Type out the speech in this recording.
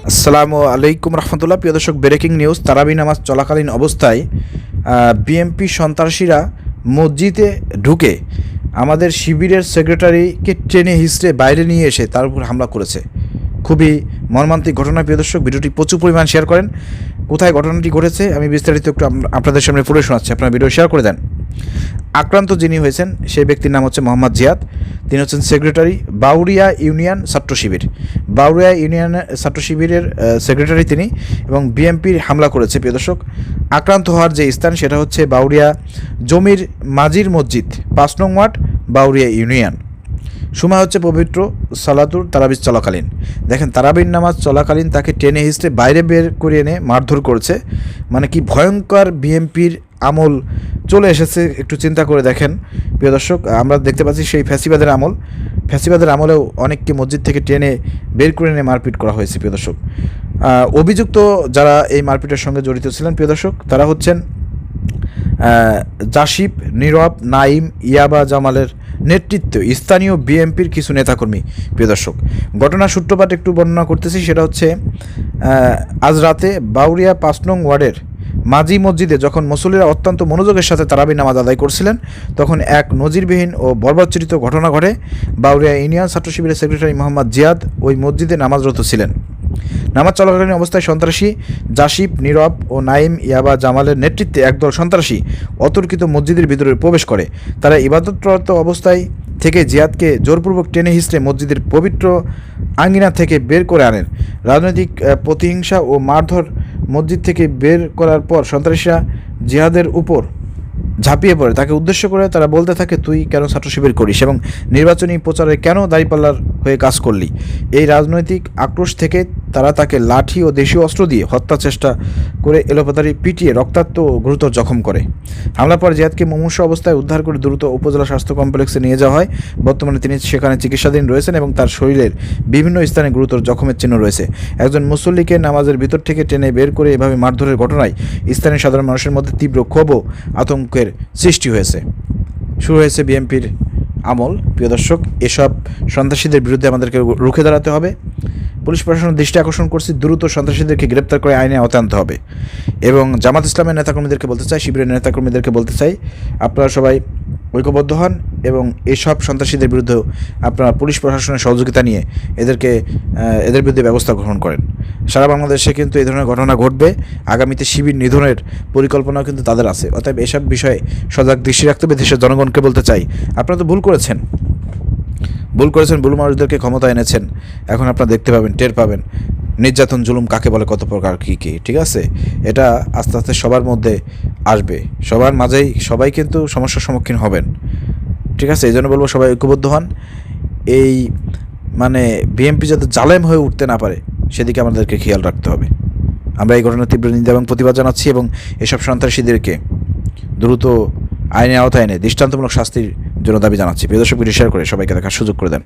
আসসালামু আলাইকুম রহমতুল্লাহ। প্রিয় দর্শক, ব্রেকিং নিউজ। তারাবি নামাজ চলাকালীন অবস্থায় বিএমপি সন্ত্রাসীরা মসজিদে ঢুকে আমাদের শিবিরের সেক্রেটারিকে টেনে হিঁচড়ে বাইরে নিয়ে এসে তার উপর হামলা করেছে। খুবই মর্মান্তিক ঘটনা। প্রিয় দর্শক, ভিডিওটি প্রচুর পরিমাণ শেয়ার করেন। কোথায় ঘটনাটি ঘটেছে আমি বিস্তারিত একটু আপনাদের সামনে পড়ে শোনাচ্ছি, আপনারা ভিডিও শেয়ার করে দেন। আক্রান্ত যিনি হয়েছেন সেই ব্যক্তির নাম হচ্ছে মোহাম্মদ জিয়াদ। তিনি হচ্ছেন সেক্রেটারি বাউরিয়া ইউনিয়ন ছাত্র শিবির। বাউরিয়া ইউনিয়ন ছাত্র শিবিরের সেক্রেটারি তিনি, এবং বিএমপির হামলা করেছে। প্রিয় দর্শক, আক্রান্ত হওয়ার যে স্থান সেটা হচ্ছে বাউরিয়া জমির মাজির মসজিদ, 5 নং ওয়ার্ড, বাউরিয়া ইউনিয়ন। সময় হচ্ছে পবিত্র সালাতুর তারাবির চলাকালীন। দেখেন, তারাবির নামাজ চলাকালীন তাকে টেনে হিঁচড়ে বাইরে বের করে এনে মারধর করেছে। মানে কি ভয়ঙ্কর বিএমপির আমল চলে এসেছে, একটু চিন্তা করে দেখেন। প্রিয় দর্শক, আমরা দেখতে পাচ্ছি সেই ফ্যাসিবাদের আমলেও অনেককে মসজিদ থেকে টেনে বের করে এনে মারপিট করা হয়েছে। প্রিয় দর্শক, অভিযুক্ত যারা এই মারপিটের সঙ্গে জড়িত ছিলেন প্রিয় দর্শক, তারা হচ্ছেন জাসিব, নীরব, নাইম, ইয়াবা জামালের নেতৃত্বে স্থানীয় বিএমপির কিছু নেতাকর্মী। প্রিয় দর্শক, ঘটনার সূত্রপাত একটু বর্ণনা করতেছি। সেটা হচ্ছে আজ রাতে বাউরিয়া 5 নং ওয়ার্ডের মাঝি মসজিদে যখন মুসল্লিরা অত্যন্ত মনোযোগের সাথে তারাবি নামাজ আদায় করছিলেন, তখন এক নজিরবিহীন ও বর্বরচিত ঘটনা ঘটে। বাউরিয়া ইউনিয়ন ছাত্র শিবিরের সেক্রেটারি মোহাম্মদ জিয়াদ ওই মসজিদে নামাজরত ছিলেন। নামাজ চলাকালীন অবস্থায় সন্ত্রাসী জাসিব, নীরব ও নাইম, ইয়াবা জামালের নেতৃত্বে একদল সন্ত্রাসী অতর্কিত মসজিদের ভিতরে প্রবেশ করে। তারা ইবাদতরত অবস্থায় থেকে জিয়াদকে জোরপূর্বক টেনে হিঁচড়ে মসজিদের পবিত্র আঙ্গিনা থেকে বের করে আনেন। রাজনৈতিক প্রতিহিংসা ও মারধর মসজিদ থেকে বের করার পর সন্ত্রাসীরা জিহাদের উপর ঝাঁপিয়ে পড়ে। তাকে উদ্দেশ্য করে তারা বলতে থাকে, তুই কেন ছাত্র শিবির করিস এবং নির্বাচনী প্রচারে কেন দাঁড়িপাল্লার হয়ে কাজ করলি। এই রাজনৈতিক আক্রোশ থেকে তারা তাকে লাঠি ও দেশীয় অস্ত্র দিয়ে হত্যা চেষ্টা করে এলোপাতাড়ি পিটিয়ে রক্তাক্ত ও গুরুতর জখম করে। হামলার পর জিয়াদকে মুমূর্ষু অবস্থায় উদ্ধার করে দ্রুত উপজেলা স্বাস্থ্য কমপ্লেক্সে নিয়ে যাওয়া হয়। বর্তমানে তিনি সেখানে চিকিৎসাধীন রয়েছেন এবং তার শরীরের বিভিন্ন স্থানে গুরুতর জখমের চিহ্ন রয়েছে। একজন মুসল্লিকে নামাজের ভিতর থেকে টেনে বের করে এভাবে মারধরের ঘটনায় স্থানীয় সাধারণ মানুষের মধ্যে তীব্র ক্ষোভ ও আতঙ্কের সৃষ্টি হয়েছে। শুরু হয়েছে বিএমপির আমল। প্রিয় দর্শক, এসব সন্ত্রাসীদের বিরুদ্ধে আমাদেরকে রুখে দাঁড়াতে হবে। পুলিশ প্রশাসনের দৃষ্টি আকর্ষণ করছি, দ্রুত সন্ত্রাসীদেরকে গ্রেপ্তার করে আইনে আওতায় আনতে হবে। এবং জামাত ইসলামের নেতাকর্মীদেরকে বলতে চাই, শিবিরের নেতাকর্মীদেরকে বলতে চাই, আপনারা সবাই ঐক্যবদ্ধ হন এবং এসব সন্ত্রাসীদের বিরুদ্ধেও আপনারা পুলিশ প্রশাসনের সহযোগিতা নিয়ে এদের বিরুদ্ধে ব্যবস্থা গ্রহণ করেন। সারা বাংলাদেশে কিন্তু এই ধরনের ঘটনা ঘটবে। আগামীতে শিবির নিধনের পরিকল্পনাও কিন্তু তাদের আছে। অতএব এসব বিষয়ে সজাগ দৃষ্টি রাখতে হবে। দেশের জনগণকে বলতে চাই, আপনারা তো ভুল করেছেন, ভুল মানুষদেরকে ক্ষমতা এনেছেন। এখন আপনারা দেখতে পাবেন, টের পাবেন নির্যাতন, জুলুম কাকে বলে, কত প্রকার কী। ঠিক আছে, এটা আস্তে আস্তে সবার মধ্যে আসবে, সবার মাঝেই সবাই কিন্তু সমস্যার সম্মুখীন হবেন। ঠিক আছে, এই জন্য বলবো সবাই ঐক্যবদ্ধ হন। এই বিএমপি যাতে জালেম হয়ে উঠতে না পারে সেদিকে আমাদেরকে খেয়াল রাখতে হবে। আমরা এই ঘটনার তীব্র নিন্দা এবং প্রতিবাদ জানাচ্ছি এবং এসব সন্ত্রাসীদেরকে দ্রুত আইনের আওতায় এনে দৃষ্টান্তমূলক শাস্তির জন্য দাবি জানাচ্ছি। প্রিয় দর্শক, ভিডিও শেয়ার করে সবাইকে দেখার সুযোগ করে দেন।